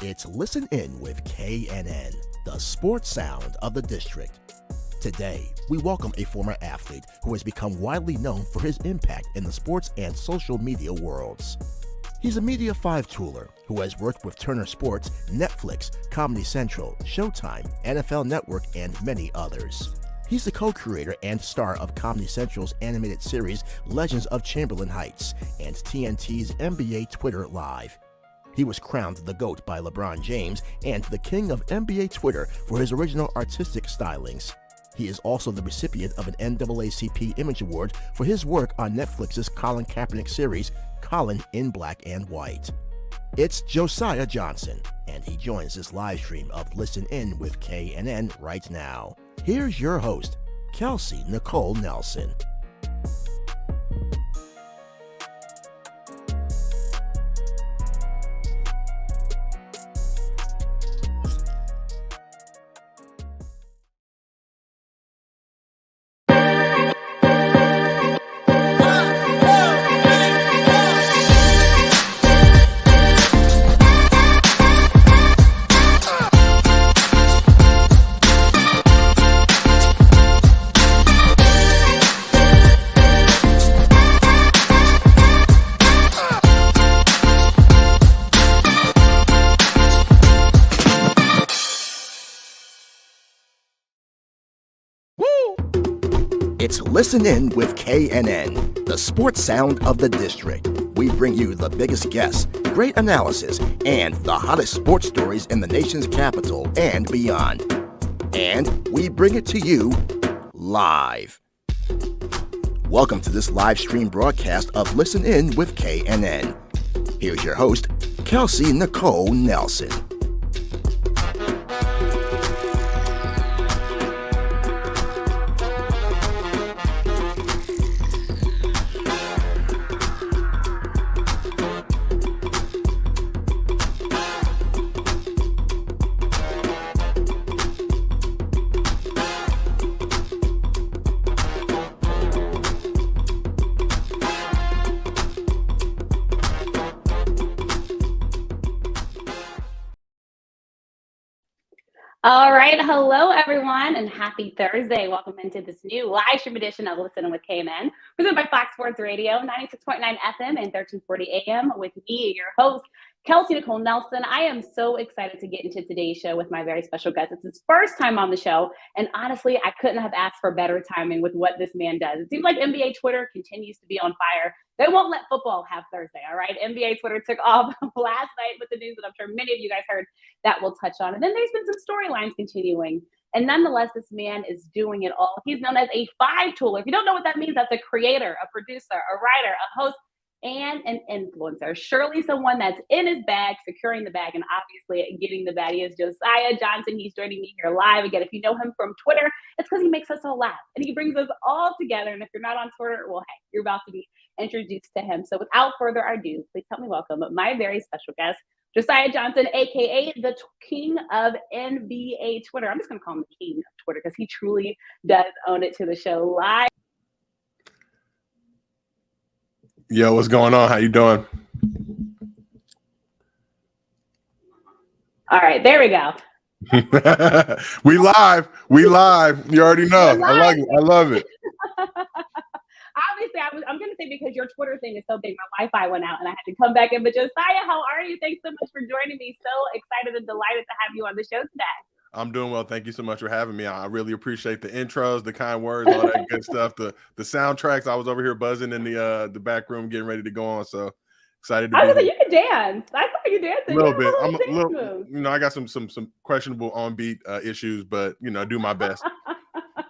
It's Listen In with KNN, the sports sound of the district. Today, we welcome a former athlete who has become widely known for his impact in the sports and social media worlds. He's a Media 5 tooler who has worked with Turner Sports, Netflix, Comedy Central, Showtime, NFL Network, and many others. He's the co-creator and star of Comedy Central's animated series Legends of Chamberlain Heights and TNT's NBA Twitter Live. He was crowned the GOAT by LeBron James and the King of NBA Twitter for his original artistic stylings. He is also the recipient of an NAACP Image Award for his work on Netflix's Colin Kaepernick series, Colin in Black and White. It's Josiah Johnson, and he joins this live stream of Listen In with KNN right now. Here's your host, Kelsey Nicole Nelson. It's Listen In with KNN, the sports sound of the district. We bring you the biggest guests, great analysis, and the hottest sports stories in the nation's capital and beyond. And we bring it to you live. Welcome to this live stream broadcast of Listen In with KNN. Here's your host, Kelsey Nicole Nelson. All right. Hello, everyone, and happy Thursday. Welcome into this new live stream edition of Listen with KNN, presented by Fox Sports Radio, 96.9 FM and 1340 AM with me, your host, Kelsey Nicole Nelson. I am so excited to get into today's show with my very special guest. It's his first time on the show, and honestly, I couldn't have asked for better timing with what this man does. It seems like NBA Twitter continues to be on fire. They won't let football have Thursday, all right? NBA Twitter took off last night with the news that I'm sure many of you guys heard that we'll touch on. And then there's been some storylines continuing. And nonetheless, this man is doing it all. He's known as a 5-tooler. If you don't know what that means, that's a creator, a producer, a writer, a host, and an influencer. Surely someone that's in his bag, securing the bag, and obviously getting the bag. He is Josiah Johnson. He's joining me here live. Again, if you know him from Twitter, it's because he makes us all laugh. And he brings us all together. And if you're not on Twitter, well, hey, you're about to be introduced to him. So without further ado, please help me welcome my very special guest, Josiah Johnson, aka the King of NBA Twitter. I'm just going to call him the King of Twitter because he truly does own it to the show live. Yo, what's going on? How you doing? All right, there we go. We live. You already know. I like it. I love it. Obviously, I'm going to say because your Twitter thing is so big, my Wi-Fi went out and I had to come back in. But Josiah, how are you? Thanks so much for joining me. So excited and delighted to have you on the show today. I'm doing well. Thank you so much for having me. I really appreciate the intros, the kind words, all that good stuff. The soundtracks. I was over here buzzing in the back room, getting ready to go on. So excited to be here. You can dance. I saw you dancing. A little bit. I'm a little, I got some questionable on beat issues, but do my best.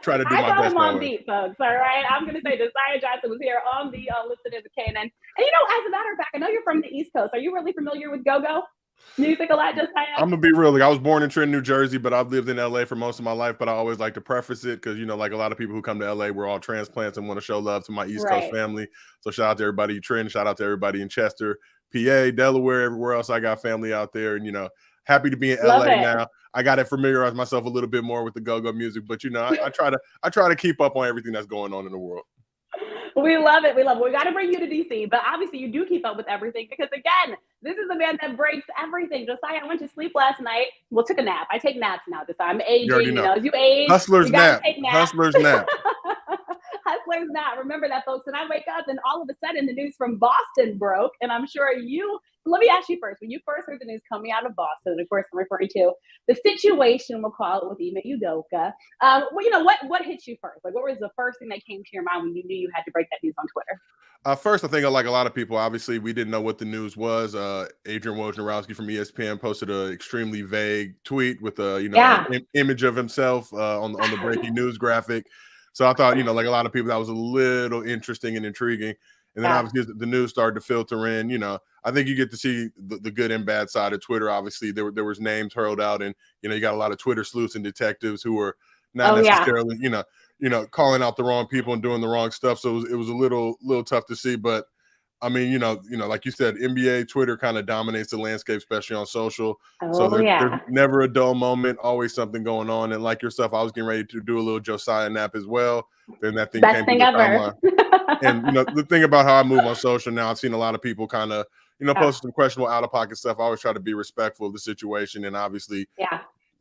Try to do my best. I saw him on beat, folks. All right. I'm going to say Josiah Johnson was here on the Listen In with KNN. And as a matter of fact, I know you're from the East Coast. Are you really familiar with go-go music a lot, Josiah? I'm gonna be real. I was born in Trenton, New Jersey, but I've lived in LA for most of my life. But I always like to preface it because like a lot of people who come to LA, we're all transplants and want to show love to my East Coast family. So shout out to everybody in Trenton, shout out to everybody in Chester, PA, Delaware, everywhere else. I got family out there, and happy to be in LA now. I got to familiarize myself a little bit more with the go-go music, but I try to keep up on everything that's going on in the world. We love it. We got to bring you to DC, but obviously you do keep up with everything because, again, This is the man that breaks everything. Josiah, I went to sleep last night. Well, took a nap. I take naps now this time. I'm You already aging, know. as you age, Hustler's you gotta nap. take naps. Hustler's nap. Hustler's nap. Remember that, folks. And I wake up and all of a sudden the news from Boston broke. And I'm sure let me ask you first. When you first heard the news coming out of Boston, of course I'm referring to the situation, we'll call it, with Ime Udoka. What hit you first? Like, what was the first thing that came to your mind when you knew you had to break that news on Twitter? First, I think like a lot of people, obviously, we didn't know what the news was. Adrian Wojnarowski from ESPN posted an extremely vague tweet with an image of himself on the breaking news graphic. So I thought, like a lot of people, that was a little interesting and intriguing. And then obviously the news started to filter in. I think you get to see the good and bad side of Twitter. Obviously, there was names hurled out, and you got a lot of Twitter sleuths and detectives who were not necessarily, calling out the wrong people and doing the wrong stuff. So it was a little tough to see. But I mean, like you said, NBA Twitter kind of dominates the landscape, especially on social. So there's never a dull moment, always something going on. And like yourself, I was getting ready to do a little Josiah nap as well. Then that thing Best came thing to the ever. timeline. And the thing about how I move on social now, I've seen a lot of people kind of post some questionable out-of-pocket stuff. I always try to be respectful of the situation, and obviously,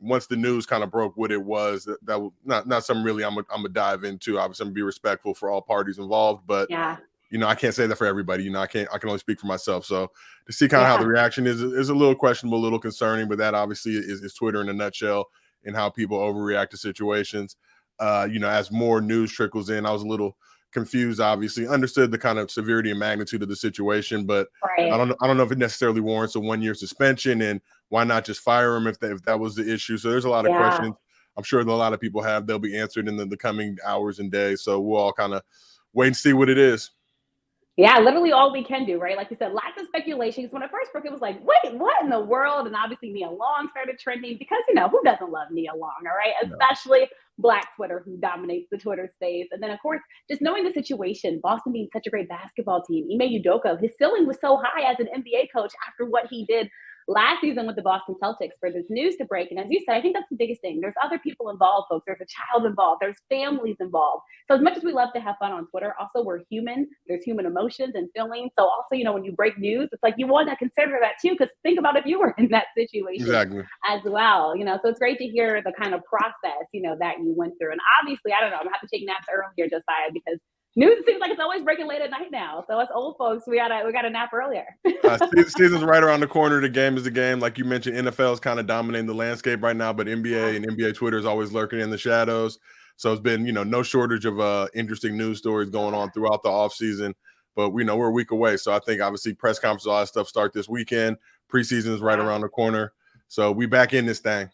once the news kind of broke what it was, that was not something really I'm gonna dive into. Obviously, I'm gonna be respectful for all parties involved, but I can't say that for everybody. I can only speak for myself. So to see kind of how the reaction is a little questionable, a little concerning, but that obviously is Twitter in a nutshell and how people overreact to situations. As more news trickles in, I was a little confused, obviously, understood the kind of severity and magnitude of the situation, but I don't know if it necessarily warrants a 1-year suspension, and why not just fire him if that was the issue. So there's a lot of questions I'm sure that a lot of people have. They'll be answered in the coming hours and days. So we'll all kind of wait and see what it is. Yeah, literally all we can do, right? Like you said, lots of speculation. Because when it first broke, it was like, wait, what in the world? And obviously Nia Long started trending because, who doesn't love Nia Long, all right? Especially Black Twitter, who dominates the Twitter space. And then, of course, just knowing the situation, Boston being such a great basketball team, Ime Udoka, his ceiling was so high as an NBA coach after what he did last season with the Boston Celtics for this news to break. And as you said, I think that's the biggest thing. There's other people involved, folks. There's a child involved. There's families involved. So as much as we love to have fun on Twitter, also we're human. There's human emotions and feelings. So also, when you break news, it's like you want to consider that too, because think about if you were in that situation as well. So it's great to hear the kind of process, that you went through. And obviously, I don't know, I'm going to have to take naps earlier, Josiah, because news seems like it's always breaking late at night now. So us old folks, we gotta nap earlier. Season's right around the corner. The game is the game. Like you mentioned, NFL is kind of dominating the landscape right now, but NBA and NBA Twitter is always lurking in the shadows. So it's been, no shortage of interesting news stories going on throughout the offseason. But we're a week away. So I think obviously press conferences, all that stuff start this weekend. Preseason is right around the corner. So we back in this thing.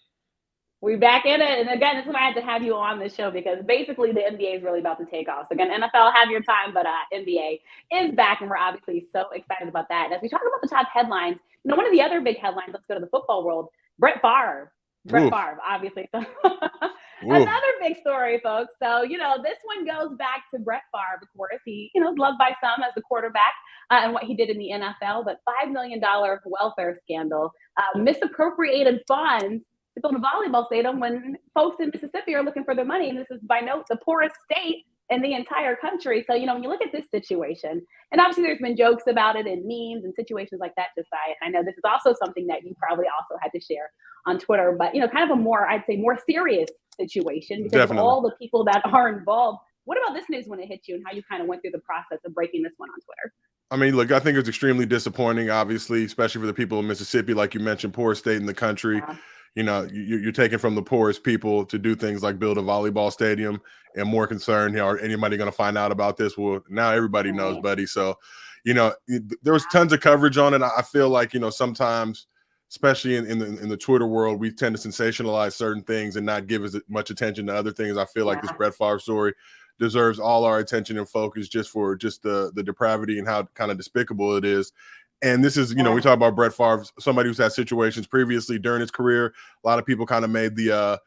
We're back in it. And again, this is why I had to have you on this show, because basically the NBA is really about to take off. So again, NFL, have your time, but NBA is back, and we're obviously so excited about that. And as we talk about the top headlines, one of the other big headlines, let's go to the football world, Brett Favre, obviously. So another big story, folks. So, this one goes back to Brett Favre, of course. He, is loved by some as the quarterback and what he did in the NFL, but $5 million welfare scandal, misappropriated funds to build a volleyball stadium when folks in Mississippi are looking for their money. And this is by note the poorest state in the entire country. So, when you look at this situation, and obviously there's been jokes about it and memes and situations like that, Josiah. And I know this is also something that you probably also had to share on Twitter, but, kind of a more serious situation because of all the people that are involved. What about this news when it hit you, and how you kind of went through the process of breaking this one on Twitter? I mean, look, I think it's extremely disappointing, obviously, especially for the people in Mississippi, like you mentioned, poorest state in the country. You're taking from the poorest people to do things like build a volleyball stadium, and more concerned, are anybody going to find out about this? Well, now everybody knows, buddy. So, there was tons of coverage on it. I feel like, sometimes, especially in the Twitter world, we tend to sensationalize certain things and not give as much attention to other things. I feel like this Brett Favre story deserves all our attention and focus just for the depravity and how kind of despicable it is. And this is, we talk about Brett Favre, somebody who's had situations previously during his career. A lot of people kind of made the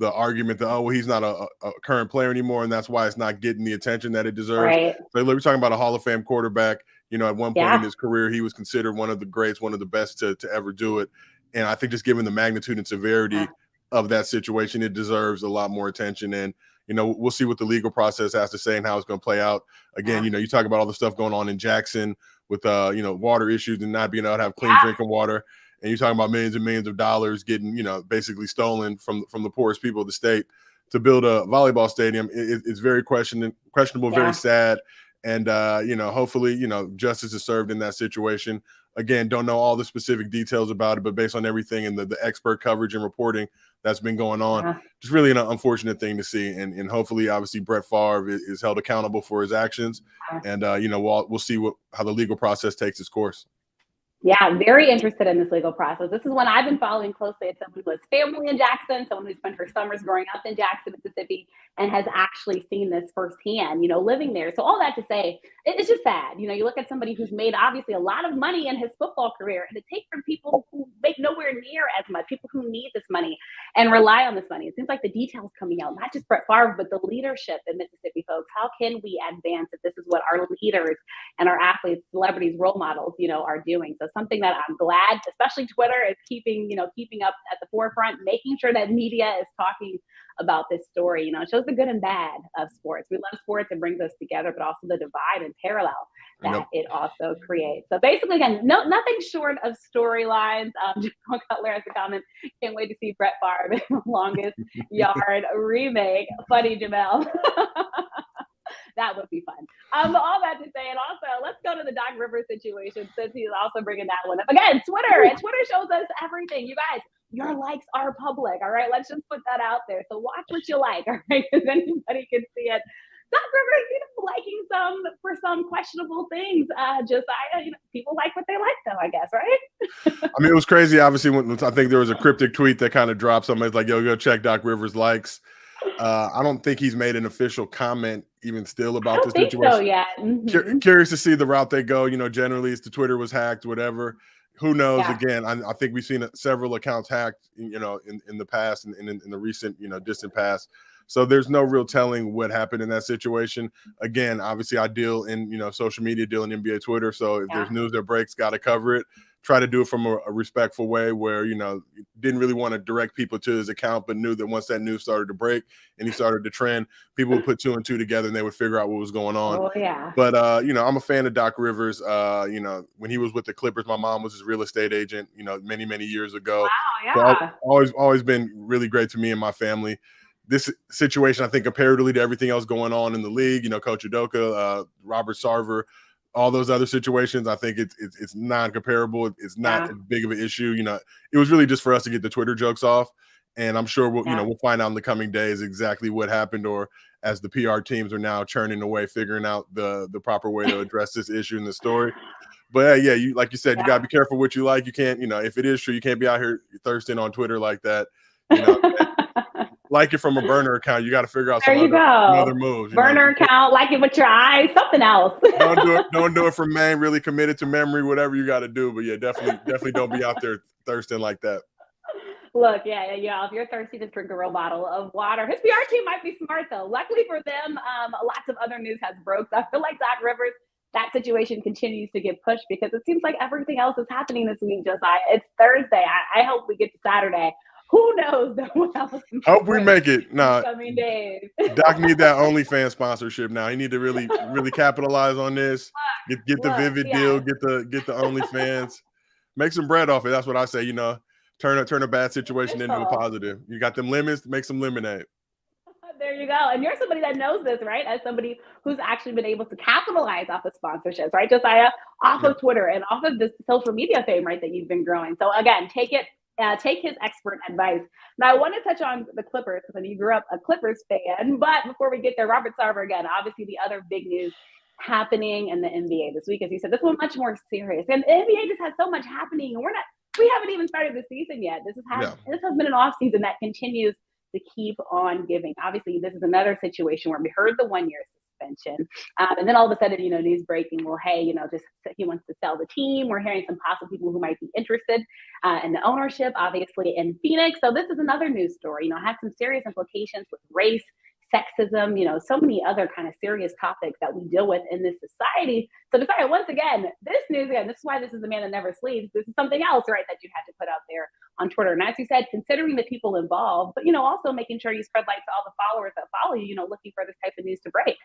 argument that, he's not a current player anymore, and that's why it's not getting the attention that it deserves. Right. So we're talking about a Hall of Fame quarterback. At one point in his career, he was considered one of the greats, one of the best to ever do it. And I think just given the magnitude and severity of that situation, it deserves a lot more attention. And, we'll see what the legal process has to say and how it's going to play out. Again, you talk about all the stuff going on in Jackson with water issues and not being able to have clean drinking water. And you're talking about millions and millions of dollars getting, basically stolen from the poorest people of the state to build a volleyball stadium. It's very questionable, very sad. And, hopefully, justice is served in that situation. Again, don't know all the specific details about it, but based on everything and the expert coverage and reporting that's been going on, just really an unfortunate thing to see. And hopefully, obviously, Brett Favre is held accountable for his actions. And, we'll see how the legal process takes its course. Yeah, very interested in this legal process. This is one I've been following closely as someone who has family in Jackson, someone who spent her summers growing up in Jackson, Mississippi, and has actually seen this firsthand, living there. So all that to say, it's just sad. You look at somebody who's made obviously a lot of money in his football career, and to take from people who make nowhere near as much, people who need this money and rely on this money. It seems like the details coming out, not just Brett Favre, but the leadership in Mississippi, folks. How can we advance if this is what our leaders and our athletes, celebrities, role models, are doing? So something that I'm glad, especially Twitter, is keeping up at the forefront, making sure that media is talking about this story. It shows the good and bad of sports. We love sports, it brings us together, but also the divide and parallel that it also creates. So basically, again, nothing short of storylines. Jamal Cutler has a comment, can't wait to see Brett Favre in the longest yard remake. Funny, Jamel. That would be fun. All that to say, and also let's go to the Doc Rivers situation since he's also bringing that one up. Again, Twitter, and Twitter shows us everything. You guys, your likes are public, all right? Let's just put that out there. So watch what you like, all right? Because anybody can see it. Doc Rivers, liking for some questionable things. Josiah, people like what they like, though, I guess, right? I mean, it was crazy. Obviously, when I think there was a cryptic tweet that kind of dropped. Somebody's like, "Yo, go check Doc Rivers' likes." I don't think he's made an official comment even still about the situation. So yet. Mm-hmm. Curious to see the route they go. Generally, it's the Twitter was hacked, whatever. Who knows? Yeah. Again, I think we've seen several accounts hacked, in the past and in the recent, distant past. So there's no real telling what happened in that situation. Again, obviously, I deal in, social media, deal in NBA Twitter. So if there's news that breaks, got to cover it. Try to do it from a respectful way where, didn't really want to direct people to his account, but knew that once that news started to break and he started to trend, people would put two and two together and they would figure out what was going on. Oh, yeah. But, I'm a fan of Doc Rivers. When he was with the Clippers, my mom was his real estate agent, many, many years ago. Wow, yeah. So always been really great to me and my family. This situation, I think, comparatively to everything else going on in the league, Coach Udoka, Robert Sarver, all those other situations, I think it's non-comparable. It's not as big of an issue. It was really just for us to get the Twitter jokes off. And I'm sure we'll find out in the coming days exactly what happened, or as the PR teams are now churning away, figuring out the proper way to address this issue in the story. But yeah, like you said, you gotta be careful what you like. You can't, if it is true, you can't be out here thirsting on Twitter like that. Like it from a burner account, you got to figure out some other moves. Burner account, like it with your eyes, something else. Don't do it from man, really committed to memory, whatever you got to do. But yeah, definitely don't be out there thirsting like that. Look, yeah. If you're thirsty, to drink a real bottle of water. His PR team might be smart, though. Luckily for them, lots of other news has broke. So I feel like Doc Rivers, that situation continues to get pushed because it seems like everything else is happening this week, Josiah. It's Thursday. I hope we get to Saturday. Who knows what else? Hope we make it. Nah, coming days. Doc need that OnlyFans sponsorship now. He need to really capitalize on this. Get the Vivid deal. Get the OnlyFans. Make some bread off it. That's what I say. Turn a bad situation into a positive. You got them lemons, make some lemonade. There you go. And you're somebody that knows this, right? As somebody who's actually been able to capitalize off of sponsorships, right, Josiah? Off of Twitter and off of this social media fame, right, that you've been growing. So again, take his expert advice. Now, I want to touch on the Clippers because you grew up a Clippers fan. But before we get there, Robert Sarver again, obviously the other big news happening in the NBA this week, as you said, this one much more serious. And the NBA just has so much happening, and we haven't even started the season yet. This has been an off season that continues to keep on giving. Obviously, this is another situation where we heard the 1 year suspension. And then all of a sudden, news breaking, well, hey, just he wants to sell the team. We're hearing some possible people who might be interested in the ownership, obviously, in Phoenix. So this is another news story, had some serious implications with race, sexism, so many other kind of serious topics that we deal with in this society. So Josiah, once again, this news, this is why this is the man that never sleeps. This is something else, right, that you had to put out there on Twitter. And as you said, considering the people involved, but, also making sure you spread light to all the followers that follow you, looking for this type of news to break.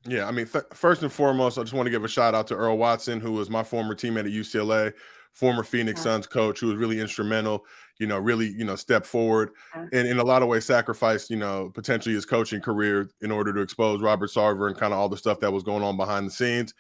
Yeah, I mean, first and foremost, I just want to give a shout out to Earl Watson, who was my former teammate at UCLA, former Phoenix Yeah. Suns coach, who was really instrumental, really, step forward Yeah. and in a lot of ways sacrificed, potentially his coaching career in order to expose Robert Sarver and kind of all the stuff that was going on behind the scenes.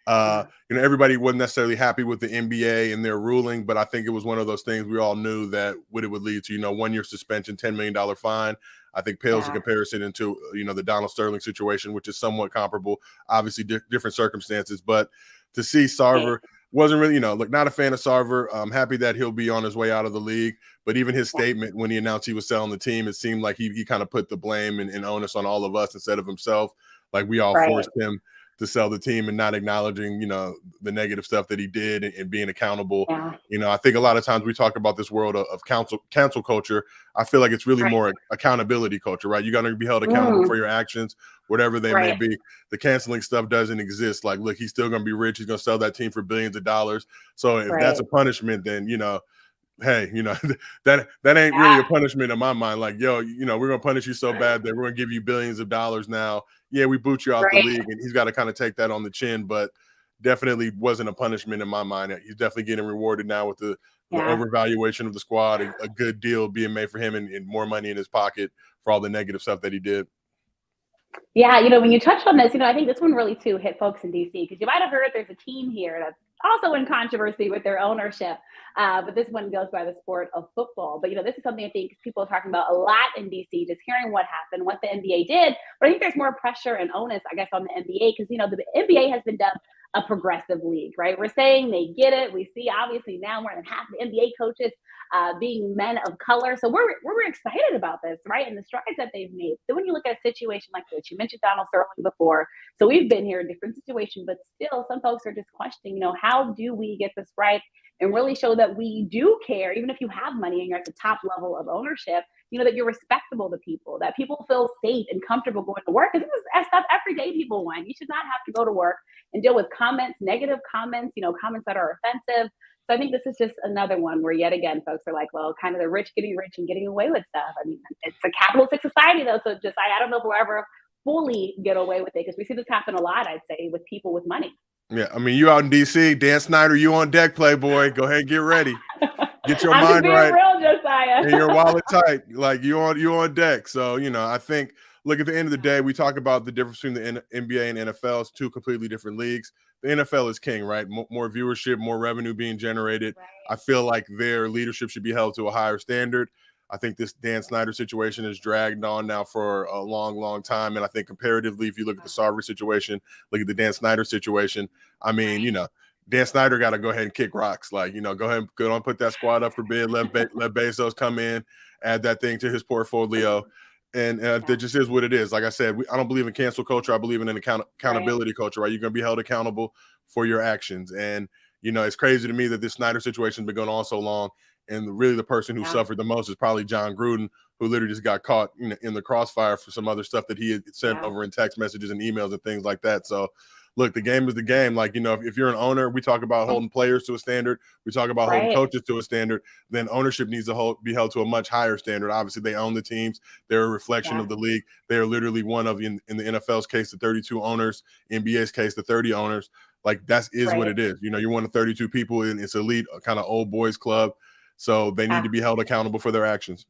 Yeah. Everybody wasn't necessarily happy with the NBA and their ruling, but I think it was one of those things we all knew that what it would lead to, 1 year suspension, $10 million fine. I think pales in Yeah. comparison into, the Donald Sterling situation, which is somewhat comparable, obviously different circumstances. But to see Sarver wasn't really, look, not a fan of Sarver. I'm happy that he'll be on his way out of the league. But even his statement when he announced he was selling the team, it seemed like he kind of put the blame and onus on all of us instead of himself. Like we all Right. forced him to sell the team and not acknowledging, the negative stuff that he did and being accountable. Yeah. I think a lot of times we talk about this world of cancel culture. I feel like it's really Right. more accountability culture, right? You got to be held accountable for your actions, whatever they may Right. be. The canceling stuff doesn't exist. Like, look, he's still going to be rich. He's going to sell that team for billions of dollars. So if that's a punishment, then, hey, that ain't really a punishment in my mind. Like, yo, we're gonna punish you so bad that we're gonna give you billions of dollars now. Yeah, we boot you out the Right. league, and he's got to kind of take that on the chin, but definitely wasn't a punishment in my mind. He's definitely getting rewarded now with the overvaluation of the squad, a good deal being made for him and more money in his pocket for all the negative stuff that he did. Yeah, when you touched on this, I think this one really too hit folks in DC because you might have heard there's a team here that's also in controversy with their ownership. But this one goes by the sport of football. But this is something I think people are talking about a lot in DC, just hearing what happened, what the NBA did. But I think there's more pressure and onus, I guess, on the NBA because the NBA has been dubbed a progressive league, right? We're saying they get it. We see obviously now more than half the NBA coaches being men of color. So we're excited about this, right? And the strides that they've made. So when you look at a situation like this, you mentioned Donald Sterling before. So we've been here in a different situation, but still some folks are just questioning, how do we get this right and really show that we do care, even if you have money and you're at the top level of ownership, that you're respectable to people, that people feel safe and comfortable going to work. Because this is stuff everyday people want. You should not have to go to work and deal with comments, negative comments, comments that are offensive. So I think this is just another one where yet again, folks are like, well, kind of the rich getting rich and getting away with stuff. I mean, it's a capitalistic society though. So just, I don't know if we'll ever fully get away with it because we see this happen a lot, I'd say, with people with money. Yeah, I mean, you out in DC, Dan Snyder, you on deck, Playboy. Go ahead and get ready. Get your mind right. Real, Josiah. And your wallet tight. Like you on deck. So, I think, look, at the end of the day, we talk about the difference between the NBA and NFL. It's two completely different leagues. The NFL is king, right? More viewership, more revenue being generated. Right. I feel like their leadership should be held to a higher standard. I think this Dan Snyder situation has dragged on now for a long, long time. And I think comparatively, if you look at the Sarver situation, look at the Dan Snyder situation, I mean, Dan Snyder got to go ahead and kick rocks. Like, go ahead and put that squad up for bid. Let Bezos come in, add that thing to his portfolio. And that just is what it is. Like I said, I don't believe in cancel culture. I believe in an accountability culture, right? You're going to be held accountable for your actions. And, it's crazy to me that this Snyder situation has been going on so long. And really the person who suffered the most is probably John Gruden, who literally just got caught in the crossfire for some other stuff that he had sent over in text messages and emails and things like that. So, look, the game is the game. Like, if you're an owner, we talk about holding players to a standard. We talk about holding coaches to a standard. Then ownership needs to be held to a much higher standard. Obviously, they own the teams. They're a reflection of the league. They are literally one of, in the NFL's case, the 32 owners. NBA's case, the 30 owners. Like, that is what it is. You're one of 32 people, and it's elite, kind of old boys club. So they need to be held accountable for their actions.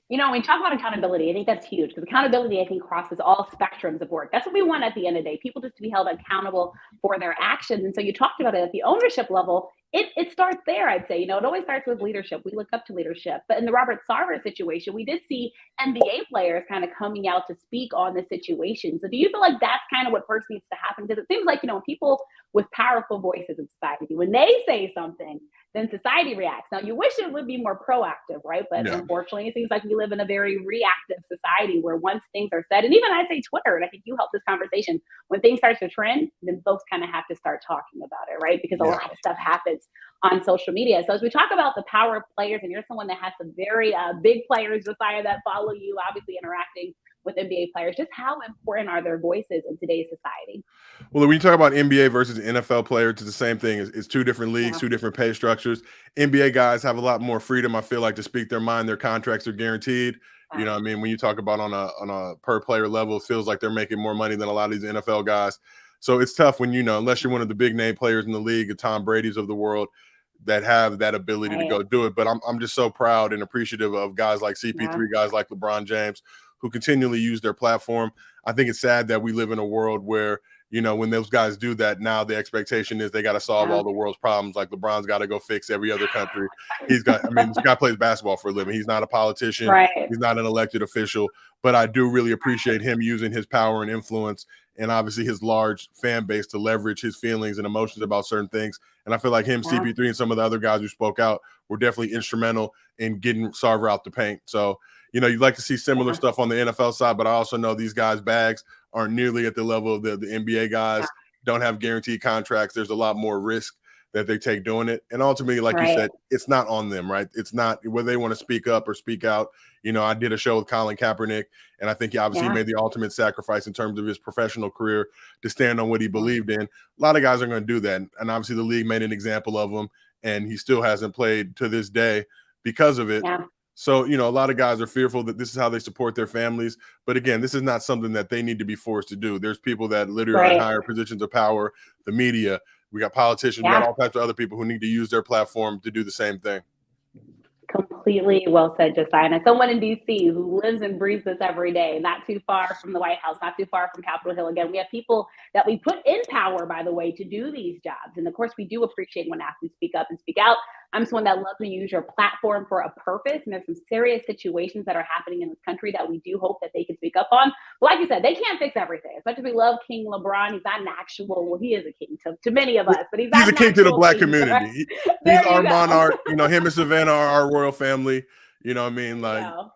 When we talk about accountability, I think that's huge because accountability, I think, crosses all spectrums of work. That's what we want at the end of the day, people just to be held accountable for their actions. And so you talked about it at the ownership level. It starts there, I'd say. It always starts with leadership. We look up to leadership. But in the Robert Sarver situation, we did see NBA players kind of coming out to speak on the situation. So do you feel like that's kind of what first needs to happen? Because it seems like, people with powerful voices in society, when they say something, then society reacts. Now, you wish it would be more proactive, right? But unfortunately, it seems like we live in a very reactive society where once things are said, and even I'd say Twitter, and I think you helped this conversation, when things start to trend, then folks kind of have to start talking about it, right? Because a lot of stuff happens on social media. So as we talk about the power of players, and you're someone that has some very big players, Josiah, that follow you, obviously interacting with NBA players, just how important are their voices in today's society? Well, when you talk about NBA versus NFL players, it's the same thing. It's two different leagues, two different pay structures. NBA guys have a lot more freedom, I feel like, to speak their mind. Their contracts are guaranteed. You know what I mean? When you talk about on a per player level, it feels like they're making more money than a lot of these NFL guys. So it's tough when, unless you're one of the big name players in the league, the Tom Brady's of the world, that have that ability to go do it. But I'm just so proud and appreciative of guys like CP3, guys like LeBron James, who continually use their platform. I think it's sad that we live in a world where, when those guys do that, now the expectation is they got to solve all the world's problems. Like LeBron's got to go fix every other country. This guy plays basketball for a living. He's not a politician. He's not an elected official. But I do really appreciate him using his power and influence and obviously his large fan base to leverage his feelings and emotions about certain things. And I feel like him, CP3, and some of the other guys who spoke out were definitely instrumental in getting Sarver out the paint. So, you'd like to see similar stuff on the NFL side, but I also know these guys' bags aren't nearly at the level of the NBA guys, don't have guaranteed contracts. There's a lot more risk that they take doing it. And ultimately, like you said, it's not on them, right? It's not whether they want to speak up or speak out. I did a show with Colin Kaepernick, and I think he obviously made the ultimate sacrifice in terms of his professional career to stand on what he believed in. A lot of guys are going to do that. And obviously the league made an example of him, and he still hasn't played to this day because of it. So, a lot of guys are fearful that this is how they support their families. But again, this is not something that they need to be forced to do. There's people that literally are in higher positions of power, the media. We got politicians, we got all types of other people who need to use their platform to do the same thing. Completely well said, Josiah. And as someone in DC who lives and breathes this every day, not too far from the White House, not too far from Capitol Hill. Again, we have people that we put in power, by the way, to do these jobs. And of course, we do appreciate when athletes speak up and speak out. I'm someone that loves to use your platform for a purpose. And there's some serious situations that are happening in this country that we do hope that they can speak up on. But like you said, they can't fix everything. As much as we love King LeBron, he's not an actual, well, he is a king to many of us, but he's a king to the Black king, community. He's our monarch. Him and Savannah are our royal family. You know what I mean?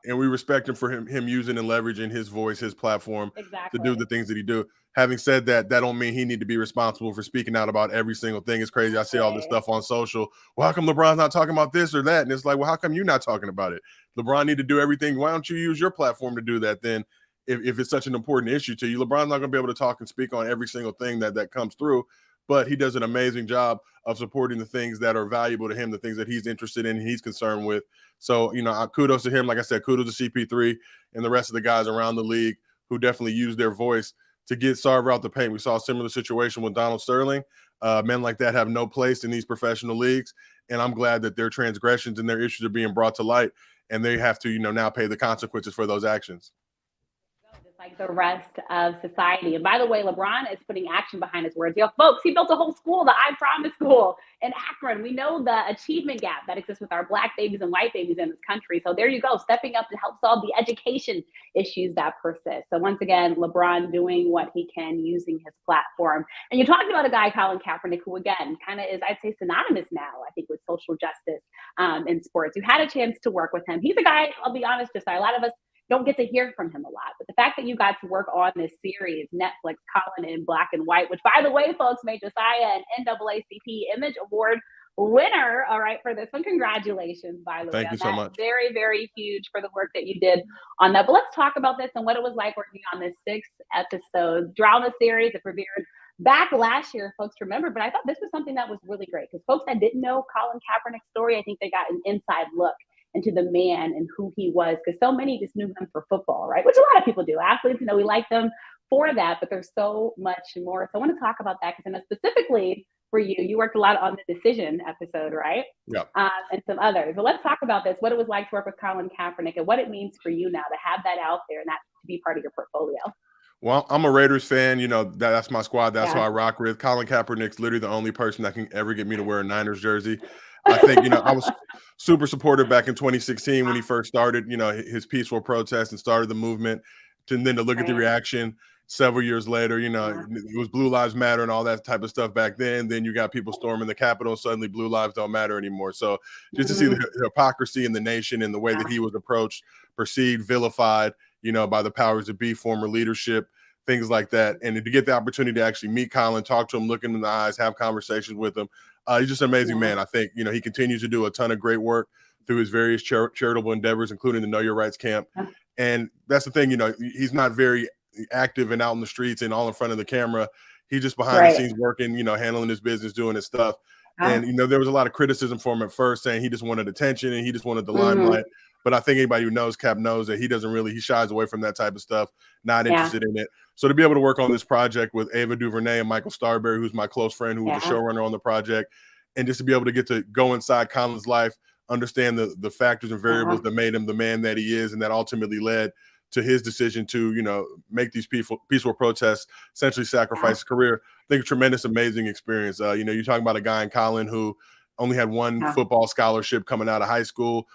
And we respect him for him using and leveraging his voice, his platform to do the things that he do. Having said that, that don't mean he need to be responsible for speaking out about every single thing. It's crazy. I see all this stuff on social. Well, how come LeBron's not talking about this or that? And it's like, well, how come you're not talking about it? LeBron need to do everything. Why don't you use your platform to do that then? If it's such an important issue to you, LeBron's not going to be able to talk and speak on every single thing that comes through. But he does an amazing job of supporting the things that are valuable to him, the things that he's interested in and he's concerned with. So, kudos to him. Like I said, kudos to CP3 and the rest of the guys around the league who definitely use their voice to get Sarver out the paint. We saw a similar situation with Donald Sterling. Men like that have no place in these professional leagues. And I'm glad that their transgressions and their issues are being brought to light, and they have to, now pay the consequences for those actions. Like the rest of society. And by the way, LeBron is putting action behind his words. Folks, he built a whole school, the I Promise School in Akron. We know the achievement gap that exists with our Black babies and white babies in this country. So there you go, stepping up to help solve the education issues that persist. So once again, LeBron doing what he can using his platform. And you talked about a guy, Colin Kaepernick, who again, kind of is, I'd say, synonymous now, I think, with social justice in sports. You had a chance to work with him. He's a guy, I'll be honest, just a lot of us don't get to hear from him a lot. But the fact that you got to work on this series, Netflix, Colin in Black and White, which, by the way, folks, made Josiah an NAACP Image Award winner, all right, for this one. Congratulations, by the way. Thank you so much. Very, very huge for the work that you did on that. But let's talk about this and what it was like working on this 6-episode drama series that premiered back last year, folks remember. But I thought this was something that was really great because folks that didn't know Colin Kaepernick's story, I think they got an inside look into the man and who he was, because so many just knew him for football, right? Which a lot of people do. Athletes, we like them for that, but there's so much more. So I want to talk about that because I know specifically for you, you worked a lot on the Decision episode, right? Yeah. And some others. But let's talk about this, what it was like to work with Colin Kaepernick and what it means for you now to have that out there and that to be part of your portfolio. Well, I'm a Raiders fan. That's my squad. That's who I rock with. Colin Kaepernick's literally the only person that can ever get me to wear a Niners jersey. I think, I was super supportive back in 2016 when he first started, his peaceful protest and started the movement. And then to look at the reaction several years later, it was Blue Lives Matter and all that type of stuff back then. Then you got people storming the Capitol. Suddenly Blue Lives don't matter anymore. So just to see the hypocrisy in the nation and the way that he was approached, perceived, vilified, by the powers that be, former leadership, things like that. And to get the opportunity to actually meet Colin, talk to him, look him in the eyes, have conversations with him. He's just an amazing man. I think, he continues to do a ton of great work through his various charitable endeavors, including the Know Your Rights camp. And that's the thing, he's not very active and out in the streets and all in front of the camera. He's just behind the scenes working, handling his business, doing his stuff. And, there was a lot of criticism for him at first saying he just wanted attention and he just wanted the limelight. But I think anybody who knows Cap knows that he shies away from that type of stuff, not interested in it. So to be able to work on this project with Ava DuVernay and Michael Starberry, who's my close friend, who was a showrunner on the project, and just to be able to get to go inside Colin's life, understand the factors and variables that made him the man that he is, and that ultimately led to his decision to, make these peaceful protests, essentially sacrifice his career. I think a tremendous, amazing experience. You're talking about a guy in Colin who only had one football scholarship coming out of high school,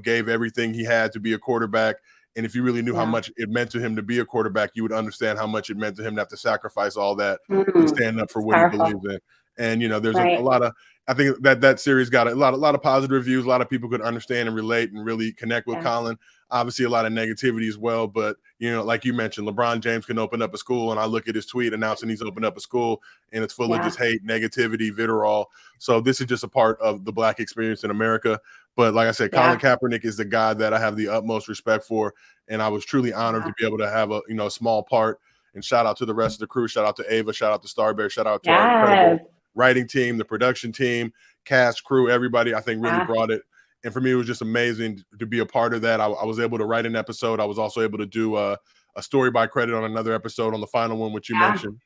gave everything he had to be a quarterback. And if you really knew how much it meant to him to be a quarterback, you would understand how much it meant to him to have to sacrifice all that and stand up for what he believes in. And, there's a lot of, I think that series got a lot of positive reviews. A lot of people could understand and relate and really connect with Colin. Obviously, a lot of negativity as well. But, like you mentioned, LeBron James can open up a school, and I look at his tweet announcing he's opened up a school, and it's full of just hate, negativity, vitriol. So this is just a part of the Black experience in America. But like I said, Colin Kaepernick is the guy that I have the utmost respect for, and I was truly honored to be able to have a small part. And shout out to the rest of the crew. Shout out to Ava. Shout out to Starberry. Shout out to our incredible writing team, the production team, cast, crew, everybody. I think really brought it. And for me, it was just amazing to be a part of that. I was able to write an episode. I was also able to do a story by credit on another episode on the final one, which you mentioned.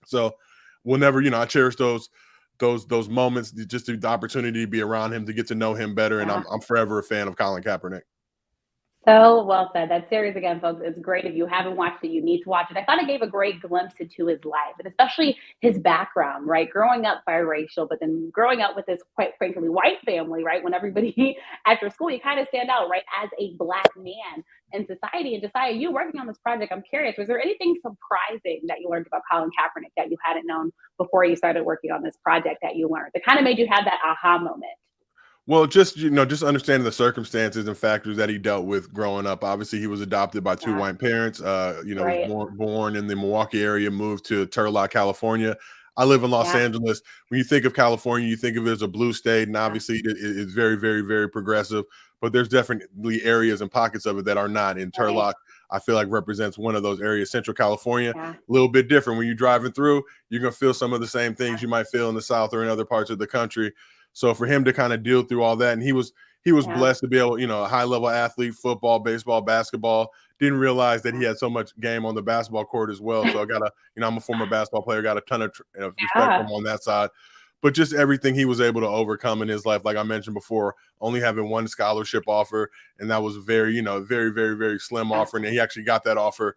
So whenever, I cherish those moments, just the opportunity to be around him, to get to know him better. And I'm forever a fan of Colin Kaepernick. So well said. That series, again, folks, it's great. If you haven't watched it, you need to watch it. I thought it gave a great glimpse into his life, and especially his background, right? Growing up biracial, but then growing up with this, quite frankly, white family, right? When everybody after school, you kind of stand out, right? As a Black man in society. And Josiah, you working on this project, I'm curious, was there anything surprising that you learned about Colin Kaepernick that you hadn't known before you started working on this project that you learned that kind of made you have that aha moment? Well, just understanding the circumstances and factors that he dealt with growing up. Obviously, he was adopted by two white parents. Was born in the Milwaukee area, moved to Turlock, California. I live in Los Angeles. When you think of California, you think of it as a blue state, and obviously it's very, very, very progressive. But there's definitely areas and pockets of it that are not. In Turlock, I feel like represents one of those areas. Central California, a little bit different. When you're driving through, you're gonna feel some of the same things you might feel in the South or in other parts of the country. So for him to kind of deal through all that, and he was blessed to be able, a high level athlete, football, baseball, basketball. Didn't realize that he had so much game on the basketball court as well. So I got I'm a former basketball player, got a ton of respect for him on that side. But just everything he was able to overcome in his life, like I mentioned before, only having one scholarship offer, and that was very, very, very, very slim offer. And he actually got that offer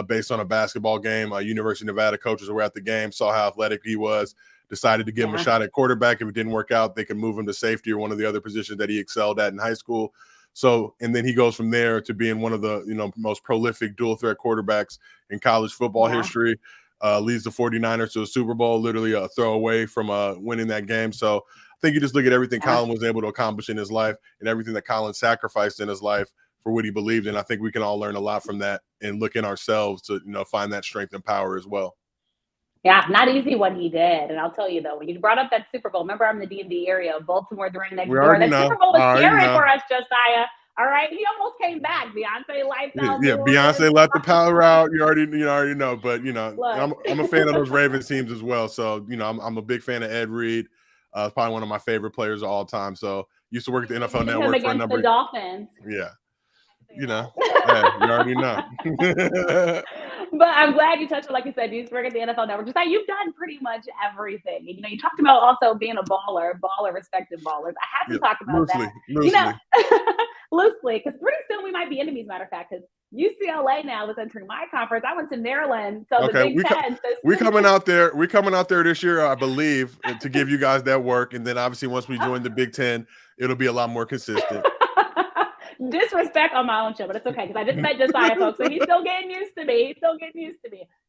based on a basketball game. University of Nevada coaches were at the game, saw how athletic he was, decided to give him a shot at quarterback. If it didn't work out, they could move him to safety or one of the other positions that he excelled at in high school. So, and then he goes from there to being one of the, most prolific dual threat quarterbacks in college football history, leads the 49ers to a Super Bowl, literally a throw away from winning that game. So I think you just look at everything Colin was able to accomplish in his life and everything that Colin sacrificed in his life for what he believed in. I think we can all learn a lot from that and look in ourselves to, find that strength and power as well. Yeah, not easy what he did. And I'll tell you, though, when you brought up that Super Bowl, remember I'm in the DMV area of Baltimore during next door. That Super Bowl was scary for us, Josiah. All right, he almost came back. Beyonce lights out. Yeah, Beyonce let the power out. You already know. But I'm a fan of those Ravens teams as well. So I'm a big fan of Ed Reed. Probably one of my favorite players of all time. So used to work at the NFL Network for a number. The Dolphins. Yeah, you already know. But I'm glad you touched it. Like you said, you work at the NFL Network. Just like you've done pretty much everything. You talked about also being a baller, respected ballers. I have to talk about that. Loosely, because pretty soon we might be enemies. Matter of fact, because UCLA now is entering my conference. I went to Maryland, so the Big Ten. We're coming out there. We're coming out there this year, I believe, to give you guys that work. And then obviously once we join the Big Ten, it'll be a lot more consistent. Disrespect on my own show, but it's okay because I just met Josiah, folks, so he's still getting used to me.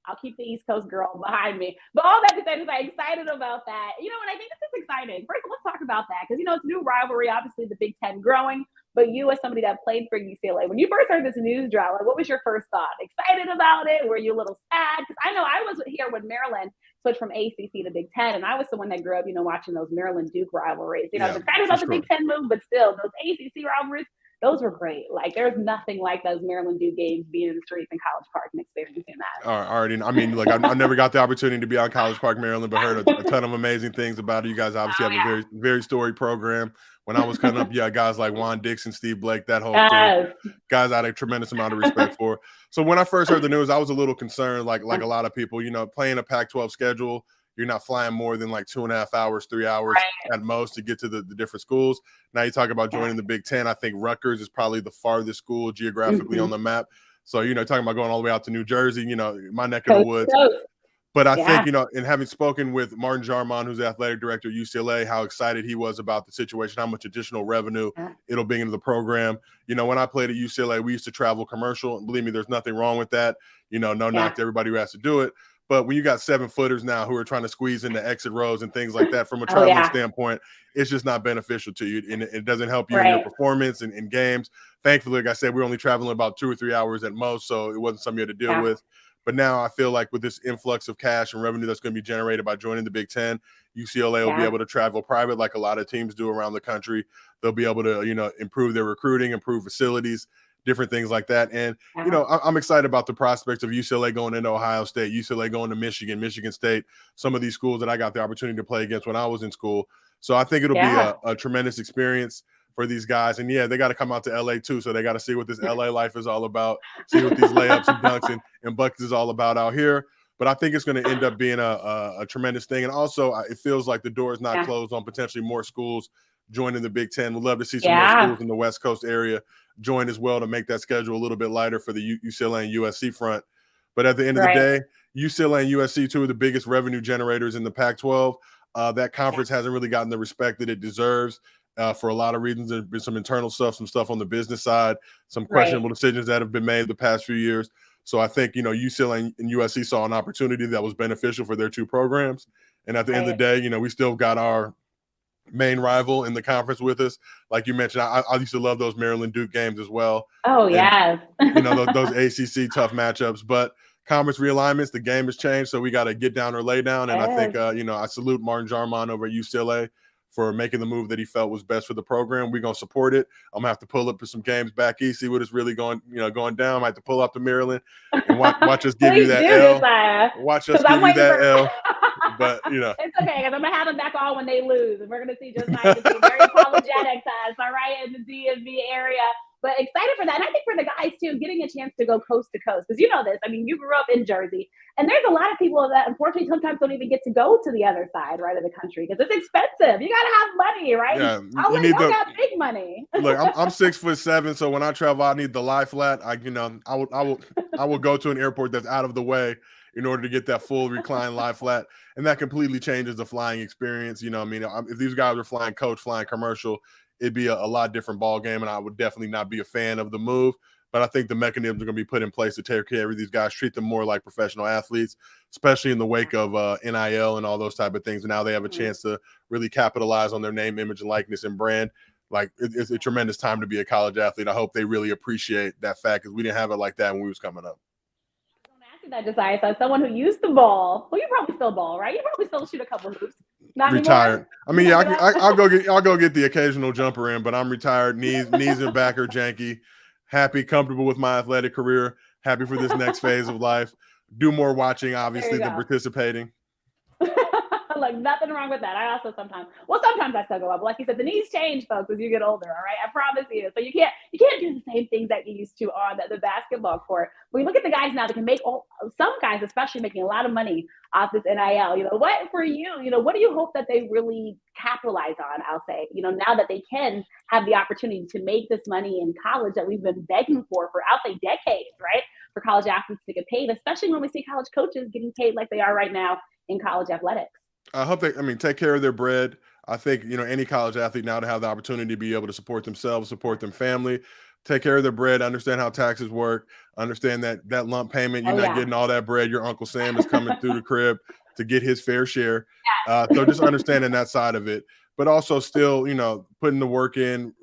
I'll keep the East Coast girl behind me. But all that to say is I'm excited about that. And I think this is exciting. First, let's talk about that because, it's a new rivalry. Obviously, the Big Ten growing. But you, as somebody that played for UCLA, when you first heard this news drop, what was your first thought? Excited about it? Were you a little sad? Because I know I was here when Maryland switched from ACC to Big Ten, and I was the one that grew up, watching those Maryland Duke rivalries. I was excited about the Big Ten move, but still, those ACC rivalries, those were great. Like, there's nothing like those Maryland Duke games being in the streets in College Park and experiencing that. Already, I mean, like I never got the opportunity to be on College Park, Maryland, but heard a ton of amazing things about it. You guys obviously have a very, very storied program. When I was coming up, guys like Juan Dixon, Steve Blake, that whole crew, guys I had a tremendous amount of respect for. So when I first heard the news, I was a little concerned, like a lot of people, playing a Pac-12 schedule. You're not flying more than like 2.5 hours, 3 hours at most to get to the different schools. Now you talk about joining the Big Ten. I think Rutgers is probably the farthest school geographically on the map. So, talking about going all the way out to New Jersey, my neck of the woods. But I think, in having spoken with Martin Jarmon, who's the athletic director at UCLA, how excited he was about the situation, how much additional revenue it'll bring into the program. When I played at UCLA, we used to travel commercial. And believe me, there's nothing wrong with that. No knock to everybody who has to do it. But when you got 7-footers now who are trying to squeeze into exit rows and things like that, from a traveling standpoint, it's just not beneficial to you. And it doesn't help you in your performance and in games. Thankfully, like I said, we're only traveling about 2 or 3 hours at most, so it wasn't something you had to deal with. But now I feel like with this influx of cash and revenue that's going to be generated by joining the Big Ten, UCLA will be able to travel private like a lot of teams do around the country. They'll be able to, improve their recruiting, improve facilities, different things like that. And, I'm excited about the prospects of UCLA going into Ohio State, UCLA going to Michigan, Michigan State, some of these schools that I got the opportunity to play against when I was in school. So I think it'll be a tremendous experience for these guys. And they got to come out to LA too. So they got to see what this LA life is all about, see what these layups and dunks and buckets is all about out here. But I think it's going to end up being a tremendous thing. And also it feels like the door is not closed on potentially more schools joining the Big Ten. We'd love to see some more schools in the West Coast area join as well to make that schedule a little bit lighter for the UCLA and USC front. But at the end of the day, UCLA and USC, two of the biggest revenue generators in the Pac-12. That conference hasn't really gotten the respect that it deserves for a lot of reasons. There's been some internal stuff, some stuff on the business side, some questionable decisions that have been made the past few years. So I think, UCLA and USC saw an opportunity that was beneficial for their two programs. And at the end of the day, we still got our main rival in the conference with us. Like you mentioned, I used to love those Maryland Duke games as well. Oh, yes. Those ACC tough matchups. But conference realignments, the game has changed, so we got to get down or lay down. And I think, I salute Martin Jarmon over at UCLA for making the move that he felt was best for the program. We're going to support it. I'm going to have to pull up some games back east, see what is really going down. I have to pull up to Maryland and watch us give you that L. Watch us give you that L. But, It's okay, because I'm going to have them back on when they lose. And we're going to see Josiah be very apologetic to us, all right, in the DMV area. But excited for that. And I think for the guys, too, getting a chance to go coast to coast. Because you know this. I mean, you grew up in Jersey. And there's a lot of people that, unfortunately, sometimes don't even get to go to the other side, right, of the country. Because it's expensive. You got to have money, right? Yeah, you got big money. Look, I'm 6'7", so when I travel, I need the lie flat. I will go to an airport that's out of the way in order to get that full recline lie flat. And that completely changes the flying experience. If these guys were flying coach, flying commercial, it'd be a lot different ball game, and I would definitely not be a fan of the move. But I think the mechanisms are going to be put in place to take care of these guys, treat them more like professional athletes, especially in the wake of NIL and all those type of things. And now they have a chance to really capitalize on their name, image, and likeness and brand. Like, it's a tremendous time to be a college athlete. I hope they really appreciate that fact, because we didn't have it like that when we was coming up. That Josiah, so someone who used the ball. Well, you probably still ball, right? You probably still shoot a couple hoops. Not retired. Anymore? I mean, I'll go get the occasional jumper in, but I'm retired. Knees and back are janky. Happy, comfortable with my athletic career. Happy for this next phase of life. Do more watching, obviously, than participating. Like, nothing wrong with that. I also sometimes I still go up. But like you said, the knees change, folks, as you get older. All right, I promise you. So you can't do the same things that you used to on the basketball court. When you look at the guys now that can make some guys, especially, making a lot of money off this NIL. What for you? What do you hope that they really capitalize on? I'll say, now that they can have the opportunity to make this money in college that we've been begging for I'll say decades, right? For college athletes to get paid, especially when we see college coaches getting paid like they are right now in college athletics. I hope take care of their bread. I think, any college athlete now to have the opportunity to be able to support themselves, support their family, take care of their bread, understand how taxes work, understand that lump payment, you're not getting all that bread. Your Uncle Sam is coming through the crib to get his fair share. So just understanding that side of it, but also still, putting the work in,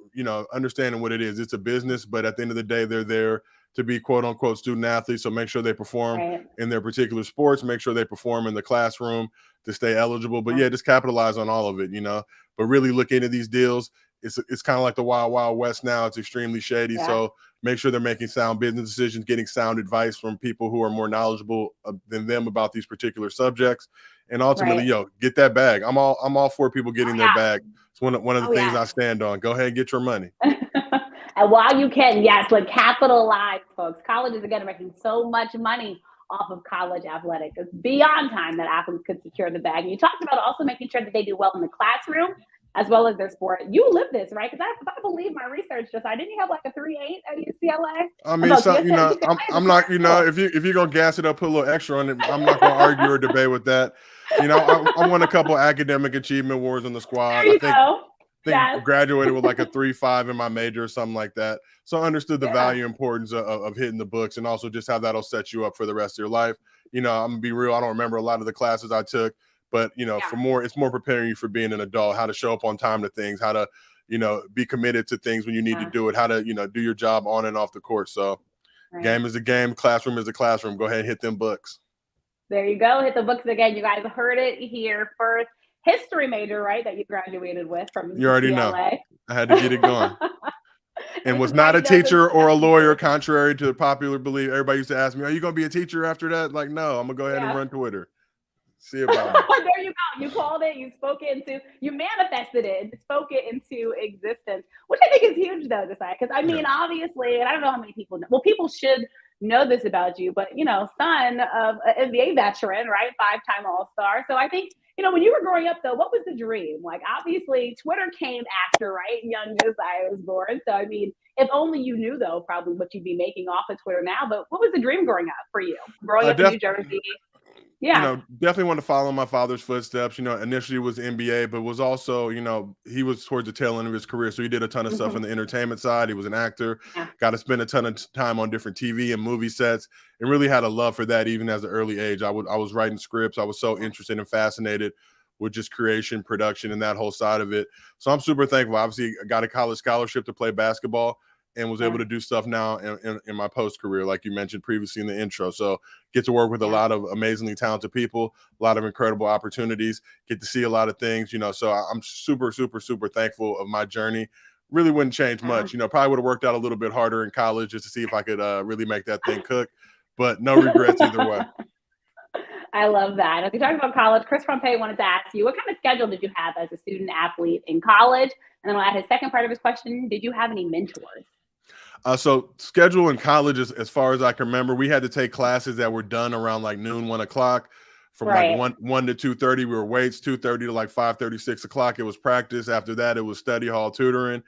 understanding what it is. It's a business, but at the end of the day, they're there to be quote unquote student athletes. So make sure they perform in their particular sports, make sure they perform in the classroom to stay eligible. But just capitalize on all of it, but really look into these deals. it's kind of like the wild, wild west now. It's extremely shady. Yeah. So make sure they're making sound business decisions, getting sound advice from people who are more knowledgeable than them about these particular subjects. And ultimately, get that bag. I'm all for people getting their bag. It's one of the things I stand on. Go ahead and get your money. And while you can, yes, like capitalize, folks. Colleges, again, are making so much money off of college athletics. It's beyond time that athletes could secure the bag. And you talked about also making sure that they do well in the classroom as well as their sport. You live this, right? Because I believe my research, Josiah, didn't you have like a 3.8 at UCLA? I mean, I'm not, if you're going to gas it up, put a little extra on it, I'm not going to argue or debate with that. I won a couple academic achievement awards on the squad. I graduated with like a 3.5 in my major or something like that. So I understood the value and importance of hitting the books, and also just how that'll set you up for the rest of your life. I'm gonna be real. I don't remember a lot of the classes I took, but it's more preparing you for being an adult, how to show up on time to things, how to, be committed to things when you need to do it, how to, do your job on and off the court. So game is a game, classroom is a classroom. Go ahead and hit them books. There you go. Hit the books again. You guys heard it here first. History major, right, that you graduated with from UCLA. You already know. I had to get it going. And was not a teacher or a lawyer, contrary to popular belief. Everybody used to ask me, are you going to be a teacher after that? Like, no, I'm going to go ahead and run Twitter. See about it. There you go. You called it. You spoke it into, you manifested it and spoke it into existence, which I think is huge, though, Josiah. Because, I mean, obviously, and I don't know how many people know. Well, people should know this about you, but, son of an NBA veteran, right? 5-time All-Star. So I think, when you were growing up, though, what was the dream? Like, obviously, Twitter came after, right? Young Josiah was born. So, I mean, if only you knew, though, probably what you'd be making off of Twitter now. But what was the dream growing up for you? Growing up in New Jersey? Yeah. Definitely want to follow my father's footsteps. Initially it was NBA, but was also, he was towards the tail end of his career. So he did a ton of stuff in the entertainment side. He was an actor, got to spend a ton of time on different TV and movie sets, and really had a love for that even as an early age. I was writing scripts. I was so interested and fascinated with just creation, production, and that whole side of it. So I'm super thankful. Obviously, I got a college scholarship to play basketball, and was able to do stuff now in my post career, like you mentioned previously in the intro. So get to work with a lot of amazingly talented people, a lot of incredible opportunities, get to see a lot of things, so I'm super, super, super thankful of my journey. Really wouldn't change much, probably would have worked out a little bit harder in college just to see if I could really make that thing cook, but no regrets either way. I love that. If you're talking about college, Chris Pompey wanted to ask you, what kind of schedule did you have as a student athlete in college? And then I'll add his second part of his question, did you have any mentors? So schedule in college, as far as I can remember, we had to take classes that were done around like noon, 1 o'clock. From like 1 to 2:30, we were weights. 2:30 to like 5:30, 6 o'clock, it was practice. After that, it was study hall tutoring.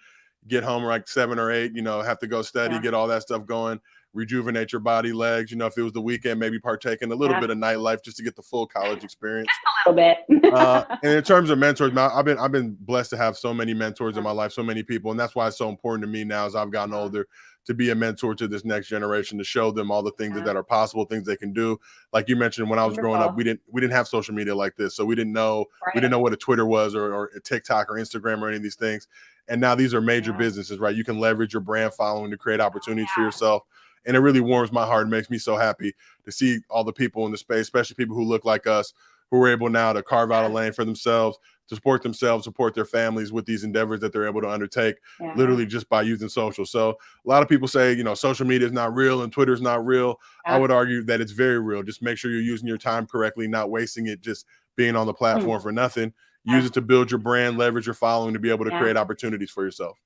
Get home like 7 or 8. Have to go study, get all that stuff going, rejuvenate your body, legs. If it was the weekend, maybe partake in a little bit of nightlife just to get the full college experience. Just a little bit. And in terms of mentors, I've been blessed to have so many mentors in my life, so many people, and that's why it's so important to me now as I've gotten older to be a mentor to this next generation, to show them all the things that are possible, things they can do. Like you mentioned, when I was growing up, we didn't have social media like this, so we didn't know what a Twitter was or a TikTok or Instagram or any of these things. And now these are major businesses, right? You can leverage your brand following to create opportunities for yourself. And it really warms my heart and makes me so happy to see all the people in the space, especially people who look like us, who are able now to carve out a lane for themselves, to support themselves, support their families with these endeavors that they're able to undertake literally just by using social. So a lot of people say, social media is not real and Twitter is not real. I would argue that it's very real. Just make sure you're using your time correctly, not wasting it just being on the platform for nothing. Use it to build your brand, leverage your following to be able to create opportunities for yourself.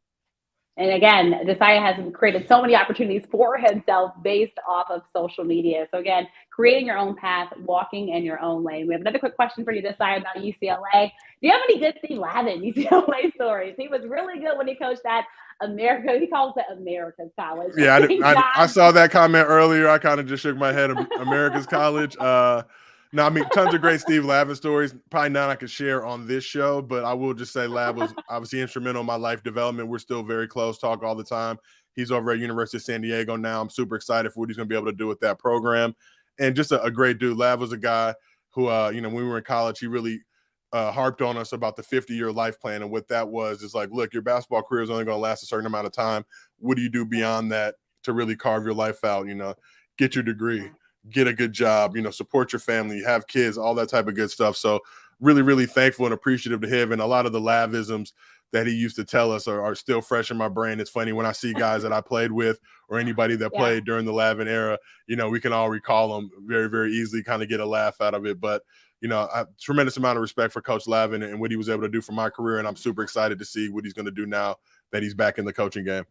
And again, Josiah has created so many opportunities for himself based off of social media. So again, creating your own path, walking in your own lane. We have another quick question for you, Josiah, about UCLA. Do you have any good Steve Lavin UCLA stories? He was really good when he coached at America. He calls it America's College. Yeah, I saw that comment earlier. I kind of just shook my head. America's College. No, I mean, tons of great Steve Lavin stories. Probably none I could share on this show, but I will just say Lav was obviously instrumental in my life development. We're still very close, talk all the time. He's over at University of San Diego now. I'm super excited for what he's going to be able to do with that program. And just a great dude. Lav was a guy who, when we were in college, he really harped on us about the 50-year life plan. And what that was is like, look, your basketball career is only going to last a certain amount of time. What do you do beyond that to really carve your life out? Get your degree, get a good job, support your family, have kids, all that type of good stuff. So really, really thankful and appreciative to him. And a lot of the Lavisms that he used to tell us are still fresh in my brain. It's funny when I see guys that I played with or anybody that played during the Lavin era, we can all recall them very, very easily, kind of get a laugh out of it. But, a tremendous amount of respect for Coach Lavin and what he was able to do for my career. And I'm super excited to see what he's going to do now that he's back in the coaching game.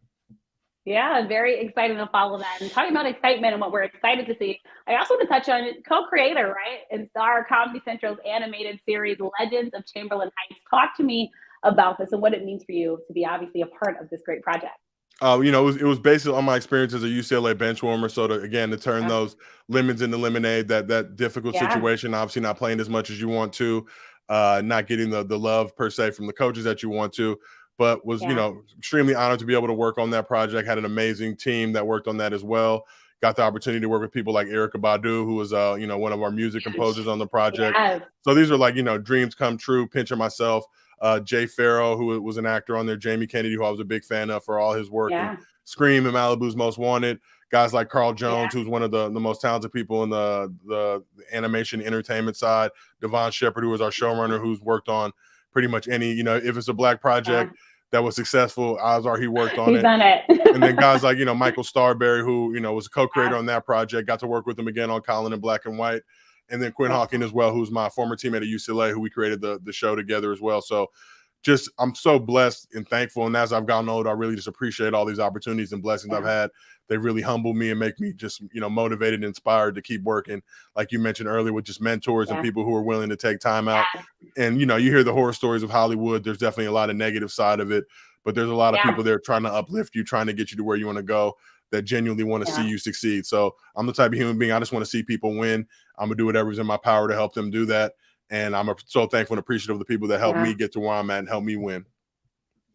Yeah, I'm very excited to follow that. And talking about excitement and what we're excited to see, I also want to touch on co-creator, right? And star Comedy Central's animated series, Legends of Chamberlain Heights. Talk to me about this and what it means for you to be obviously a part of this great project. It was based on my experience as a UCLA bench warmer. So to turn those lemons into lemonade, that difficult situation, obviously not playing as much as you want to, not getting the love per se from the coaches that you want to, but was, extremely honored to be able to work on that project. Had an amazing team that worked on that as well. Got the opportunity to work with people like Erykah Badu, who was, one of our music composers on the project. Yes. So these are like, dreams come true, pinching myself. Jay Farrow, who was an actor on there, Jamie Kennedy, who I was a big fan of for all his work in Scream and Malibu's Most Wanted. Guys like Carl Jones, who's one of the most talented people in the animation entertainment side. Devon Shepard, who was our showrunner, who's worked on pretty much any, if it's a Black project that was successful, odds are he worked on He's done it. And then guys like, Michael Starberry, who, was a co-creator on that project, got to work with him again on Colin in Black and White. And then Quinn Hawking as well, who's my former teammate at UCLA, who we created the show together as well. So I'm so blessed and thankful. And as I've gotten older, I really just appreciate all these opportunities and blessings I've had. They really humble me and make me just, motivated and inspired to keep working. Like you mentioned earlier, with just mentors and people who are willing to take time out. And, you hear the horror stories of Hollywood. There's definitely a lot of negative side of it, but there's a lot of people there trying to uplift you, trying to get you to where you want to go, that genuinely want to see you succeed. So I'm the type of human being, I just want to see people win. I'm going to do whatever's in my power to help them do that. And I'm so thankful and appreciative of the people that helped me get to where I'm at and help me win.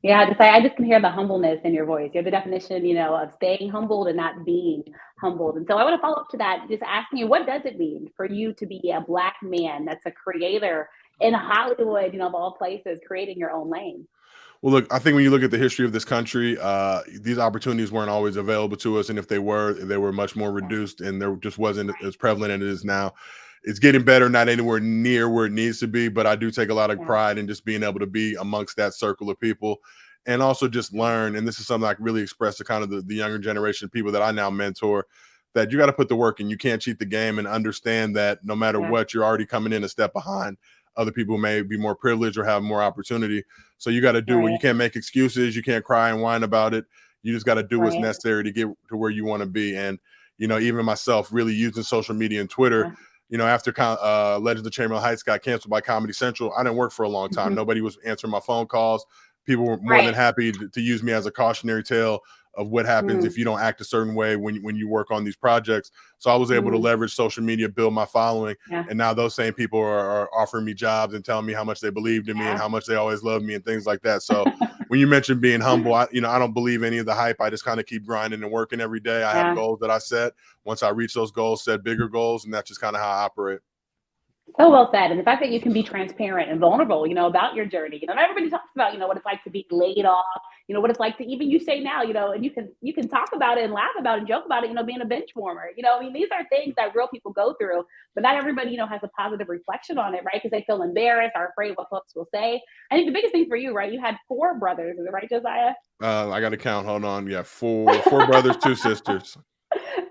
Yeah, I just can hear the humbleness in your voice. You're the definition, of staying humbled and not being humbled. And so I want to follow up to that, just asking you, what does it mean for you to be a Black man that's a creator in Hollywood, of all places, creating your own lane? Well, look, I think when you look at the history of this country, these opportunities weren't always available to us. And if they were much more reduced, and there just wasn't as prevalent as it is now. It's getting better, not anywhere near where it needs to be, but I do take a lot of pride in just being able to be amongst that circle of people and also just learn. And this is something I really express to kind of the younger generation of people that I now mentor, that you got to put the work in. You can't cheat the game, and understand that no matter what, you're already coming in a step behind other people who may be more privileged or have more opportunity. So you got to do what you can't make excuses. You can't cry and whine about it. You just got to do what's necessary to get to where you want to be. And, even myself really using social media and Twitter, after Legends of Chamberlain Heights got canceled by Comedy Central, I didn't work for a long time. Nobody was answering my phone calls. People were more than happy to use me as a cautionary tale of what happens if you don't act a certain way when you work on these projects. So I was able to leverage social media, build my following. And now those same people are offering me jobs and telling me how much they believed in me and how much they always loved me and things like that. So when you mentioned being humble, I don't believe any of the hype. I just kind of keep grinding and working every day. I have goals that I set. Once I reach those goals, set bigger goals. And that's just kind of how I operate. So well said. And the fact that you can be transparent and vulnerable, about your journey. Not everybody talks about, what it's like to be laid off, what it's like to, even you say now, and you can talk about it and laugh about it and joke about it, being a bench warmer. These are things that real people go through, but not everybody, has a positive reflection on it, right? Because they feel embarrassed or afraid what folks will say. I think the biggest thing for you, right? You had 4 brothers, is it right, Josiah? I got to count. Hold on. Yeah, four brothers, 2 sisters.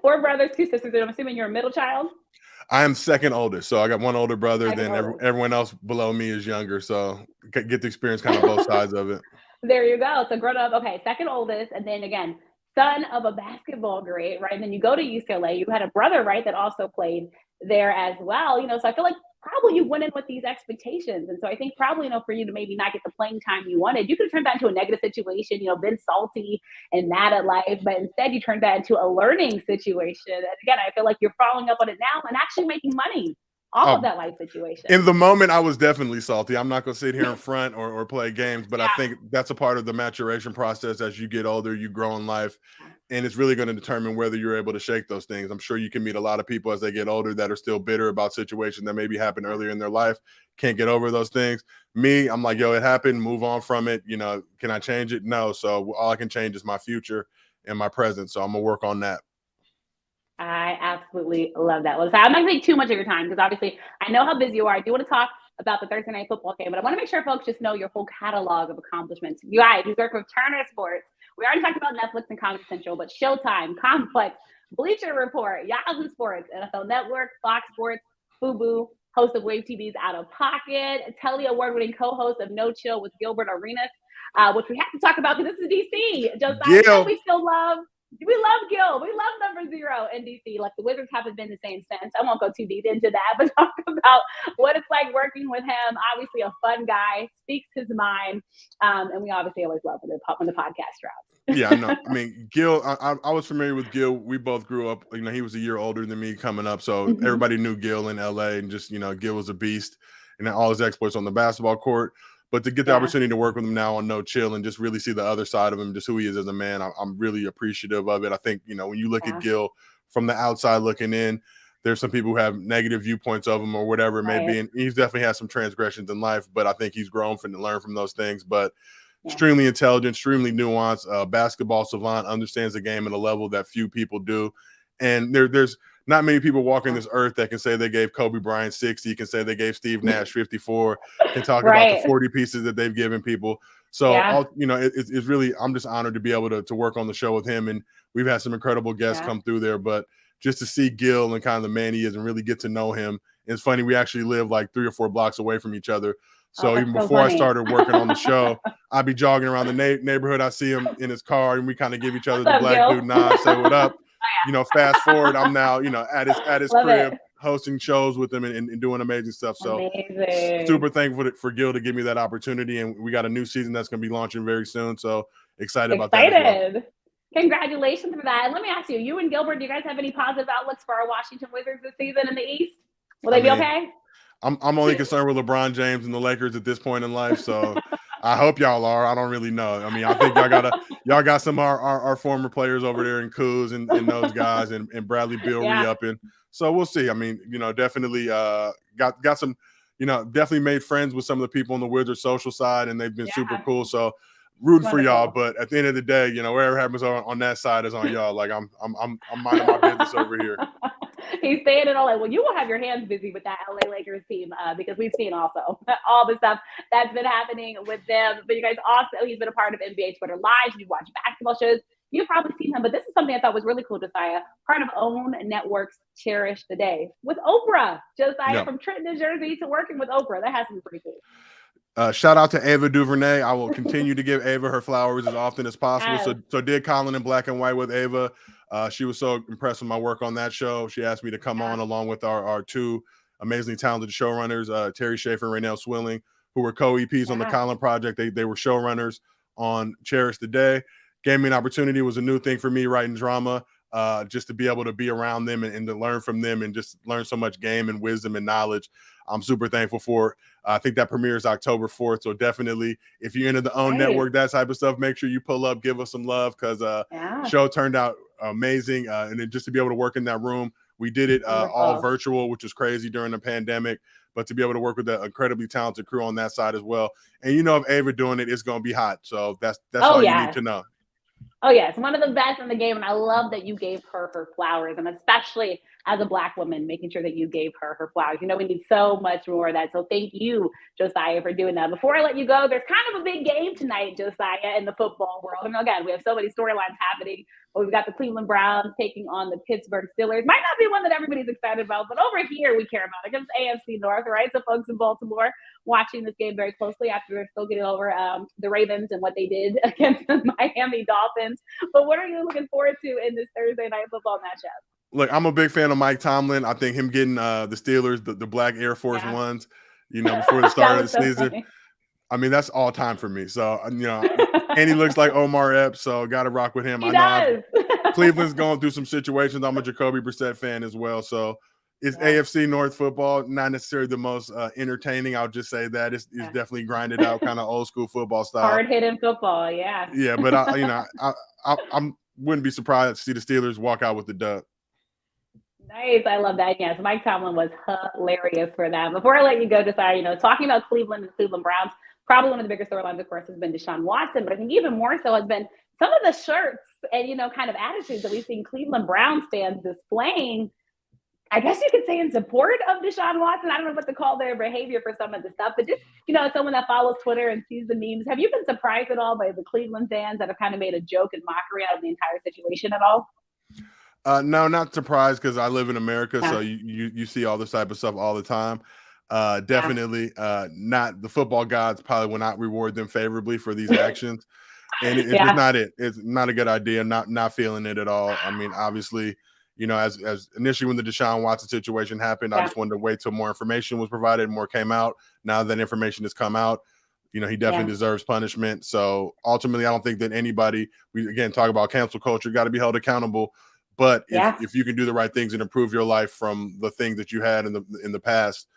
4 brothers, 2 sisters. And I'm assuming you're a middle child? I am second oldest, so I got one older brother. Then everyone else below me is younger, so get to experience kind of both sides of it. There you go. So grown up, okay, second oldest, and then again, son of a basketball great, right? And then you go to UCLA. You had a brother, right, that also played there as well. So I feel like probably you went in with these expectations, and so I think probably for you to maybe not get the playing time you wanted, you could have turned that into a negative situation. Been salty and mad at life, but instead you turned that into a learning situation. And again, I feel like you're following up on it now and actually making money off of that life situation. In the moment, I was definitely salty. I'm not going to sit here in front or play games, but I think that's a part of the maturation process. As you get older, you grow in life, and it's really going to determine whether you're able to shake those things. I'm sure you can meet a lot of people as they get older that are still bitter about situations that maybe happened earlier in their life, can't get over those things. Me, I'm like, yo, it happened, move on from it. Can I change it? No. So all I can change is my future and my present. So I'm going to work on that. I absolutely love that. Well, so I'm not going to take too much of your time because obviously I know how busy you are. I do want to talk about the Thursday night football game, but I want to make sure folks just know your whole catalog of accomplishments. You guys, you work with Turner Sports. We already talked about Netflix and Comedy Central, but Showtime, Complex, Bleacher Report, Yahoo Sports, NFL Network, Fox Sports, FUBU, host of Wave TV's Out of Pocket, Telly award-winning co-host of No Chill with Gilbert Arenas, which we have to talk about because this is DC. Josiah, we still love. We love Gil. We love number 0 in DC. Like, the Wizards haven't been the same since. I won't go too deep into that, but talk about what it's like working with him. Obviously a fun guy, speaks his mind. And we obviously always love when the podcast drops. Yeah, I know. I mean, Gil, I was familiar with Gil. We both grew up, he was a year older than me coming up. So everybody knew Gil in LA, and just, Gil was a beast and all his exploits on the basketball court. But to get the opportunity to work with him now on No Chill and just really see the other side of him, just who he is as a man, I'm really appreciative of it. I think, when you look at Gil from the outside looking in, there's some people who have negative viewpoints of him or whatever it may be. And he's definitely had some transgressions in life, but I think he's grown from to learn from those things. But extremely intelligent, extremely nuanced, basketball savant, understands the game at a level that few people do. And there's not many people walking this earth that can say they gave Kobe Bryant 60, can say they gave Steve Nash 54, can talk about the 40 pieces that they've given people. So, it's really, I'm just honored to be able to work on the show with him. And we've had some incredible guests come through there, but just to see Gil and kind of the man he is and really get to know him. And it's funny, we actually live like 3 or 4 blocks away from each other. So even before I started working on the show, I'd be jogging around the neighborhood. I see him in his car, and we kind of give each other the black dude nod, say what up. Fast forward, I'm now, at his crib, hosting shows with him and doing amazing stuff. So super thankful for Gil to give me that opportunity. And we got a new season that's going to be launching very soon. So excited about that as well. Congratulations for that. And let me ask you, you and Gilbert, do you guys have any positive outlooks for our Washington Wizards this season in the East? Will they be okay? I'm only concerned with LeBron James and the Lakers at this point in life. So I hope y'all are. I don't really know. I mean, I think y'all got some of our former players over there in Kuz and those guys and Bradley Beal re-upping. So we'll see. I mean, definitely got some, definitely made friends with some of the people on the Wizards social side, and they've been super cool. So rooting for y'all, but at the end of the day, whatever happens on that side is on y'all. Like I'm minding my business over here. He's staying in LA. Well, you will have your hands busy with that LA Lakers team because we've seen also all the stuff that's been happening with them. But you guys also, he's been a part of NBA Twitter Live. You watch basketball shows. You've probably seen him, but this is something I thought was really cool, Josiah. Part of OWN Network's Cherish the Day with Oprah. Josiah, from Trenton, New Jersey to working with Oprah. That has to be pretty cool. Shout out to Ava DuVernay. I will continue to give Ava her flowers as often as possible. So did Colin in Black and White with Ava. She was so impressed with my work on that show. She asked me to come on along with our 2 amazingly talented showrunners, Terry Schaefer and Raynell Swilling, who were co-EPs on the Colin Project. They were showrunners on Cherish the Day. Gave me an opportunity. It was a new thing for me writing drama, just to be able to be around them and to learn from them and just learn so much game and wisdom and knowledge. I'm super thankful for it. I think that premieres October 4th. So definitely, if you're into the OWN Network, that type of stuff, make sure you pull up, give us some love, because show turned out amazing. And then just to be able to work in that room, we did it all virtual, which was crazy during the pandemic. But to be able to work with an incredibly talented crew on that side as well. And if Ava doing it, it's going to be hot. So that's all you need to know. Oh, yes. One of the best in the game. And I love that you gave her flowers, and especially as a Black woman, making sure that you gave her flowers. We need so much more of that. So thank you, Josiah, for doing that. Before I let you go, there's kind of a big game tonight, Josiah, in the football world. And again, we have so many storylines happening. We've got the Cleveland Browns taking on the Pittsburgh Steelers. Might not be one that everybody's excited about, but over here we care about it. It's AFC North, right? So folks in Baltimore watching this game very closely after they're still getting over the Ravens and what they did against the Miami Dolphins. But what are you looking forward to in this Thursday night football matchup? Look, I'm a big fan of Mike Tomlin. I think him getting the Steelers, the black Air Force Ones, before the start of the season. Funny. I mean, that's all time for me. So, and he looks like Omar Epps, so got to rock with him. He does. Cleveland's going through some situations. I'm a Jacoby Brissett fan as well. So it's AFC North football, not necessarily the most entertaining. I'll just say that it's definitely grinded out, kind of old school football style. Hard hitting football, yeah. Yeah, but I wouldn't be surprised to see the Steelers walk out with the dub. Nice. I love that. Yes, Mike Tomlin was hilarious for that. Before I let you go, Josiah, talking about Cleveland and Cleveland Browns, probably one of the bigger storylines, of course, has been Deshaun Watson, but I think even more so has been some of the shirts and, kind of attitudes that we've seen Cleveland Browns fans displaying I guess you could say in support of Deshaun Watson. I don't know what to call their behavior for some of the stuff, but just, someone that follows Twitter and sees the memes, have you been surprised at all by the Cleveland fans that have kind of made a joke and mockery out of the entire situation at all? No, not surprised because I live in America, so you see all this type of stuff all the time. Definitely not the football gods probably will not reward them favorably for these actions. And it's just not it. It's not a good idea. Not feeling it at all. I mean, obviously, as initially when the Deshaun Watson situation happened, I just wanted to wait till more information was provided, more came out. Now that information has come out, he definitely deserves punishment. So ultimately, I don't think that anybody, we again talk about cancel culture, got to be held accountable. But if you can do the right things and improve your life from the things that you had in the past,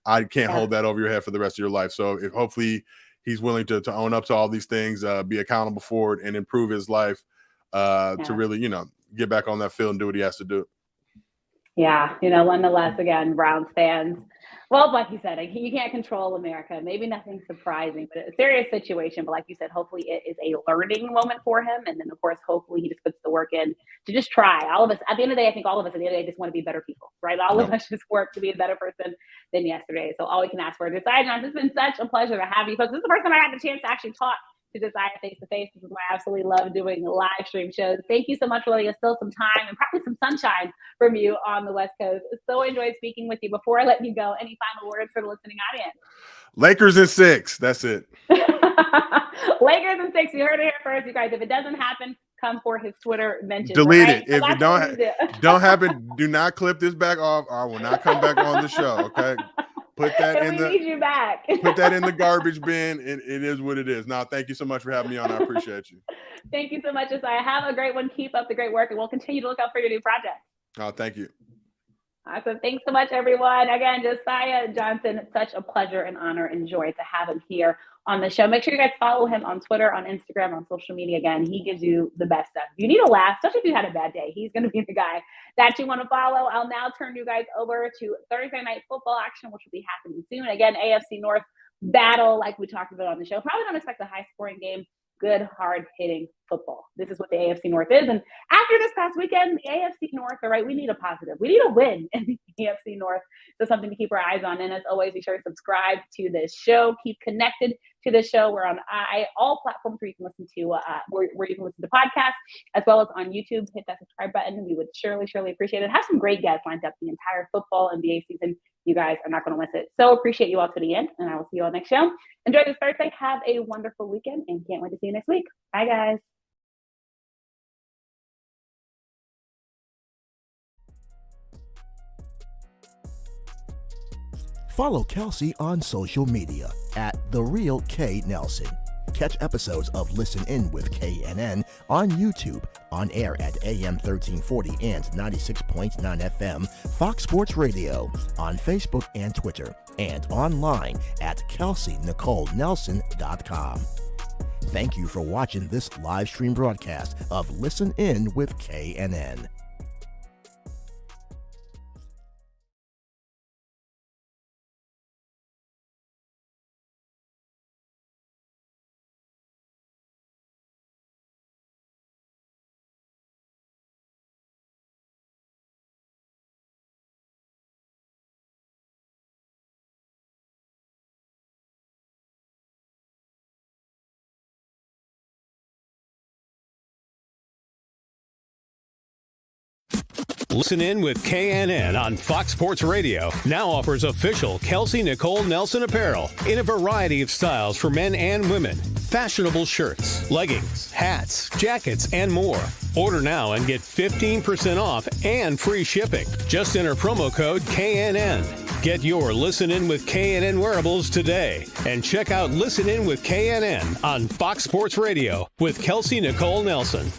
I can't hold that over your head for the rest of your life. So if hopefully he's willing to own up to all these things, be accountable for it, and improve his life to really, get back on that field and do what he has to do. Yeah, nonetheless, again, Browns fans, well, like you said, you can't control America. Maybe nothing surprising, but a serious situation. But like you said, hopefully it is a learning moment for him. And then, of course, hopefully he just puts the work in to just try. All of us, at the end of the day, I think all of us at the end of the day just want to be better people, right? All of us just work to be a better person than yesterday. So all we can ask for is Josiah Johnson. It's been such a pleasure to have you folks. This is the first time I got the chance to actually talk to Josiah face to face. This is why I absolutely love doing live stream shows. Thank you so much for letting us steal some time and probably some sunshine from you on the West Coast. So enjoyed speaking with you. Before I let you go, any final words for the listening audience? Lakers in 6. That's it. Lakers in 6. You heard it here first, you guys. If it doesn't happen, come for his Twitter mention. Delete it. If it don't happen, do not clip this back off. I will not come back on the show. Okay. Put that need you back. Put that in the garbage bin. It is what it is. Now, thank you so much for having me on. I appreciate you. Thank you so much, Josiah. Have a great one. Keep up the great work, and we'll continue to look out for your new project. Oh, thank you. Awesome. Thanks so much, everyone. Again, Josiah Johnson, such a pleasure and honor and joy to have him here on the show. Make sure you guys follow him on Twitter, on Instagram, on social media. Again, he gives you the best stuff. If you need a laugh, especially if you had a bad day, he's going to be the guy that you want to follow. I'll now turn you guys over to Thursday night football action, which will be happening soon. Again, AFC North battle, like we talked about on the show. Probably don't expect a high-scoring game. Good, hard-hitting football. This is what the AFC North is. And after this past weekend, the AFC North, all right, we need a positive. We need a win in the AFC North. So something to keep our eyes on. And as always, be sure to subscribe to this show. Keep connected to this show. We're on all platforms where you can listen to where you can listen to podcasts, as well as on YouTube. Hit that subscribe button. We would surely appreciate it. Have some great guests lined up the entire football NBA season. You guys are not going to miss it. So appreciate you all to the end, and I will see you all next show. Enjoy this Thursday. Have a wonderful weekend, and can't wait to see you next week. Bye, guys. Follow Kelsey on social media at @TheRealKNelson. Catch episodes of Listen In with KNN on YouTube, on air at AM 1340 and 96.9 FM, Fox Sports Radio, on Facebook and Twitter, and online at KelseyNicoleNelson.com. Thank you for watching this live stream broadcast of Listen In with KNN. Listen In with KNN on Fox Sports Radio now offers official Kelsey Nicole Nelson apparel in a variety of styles for men and women. Fashionable shirts, leggings, hats, jackets, and more. Order now and get 15% off and free shipping. Just enter promo code KNN. Get your Listen In with KNN wearables today. And check out Listen In with KNN on Fox Sports Radio with Kelsey Nicole Nelson.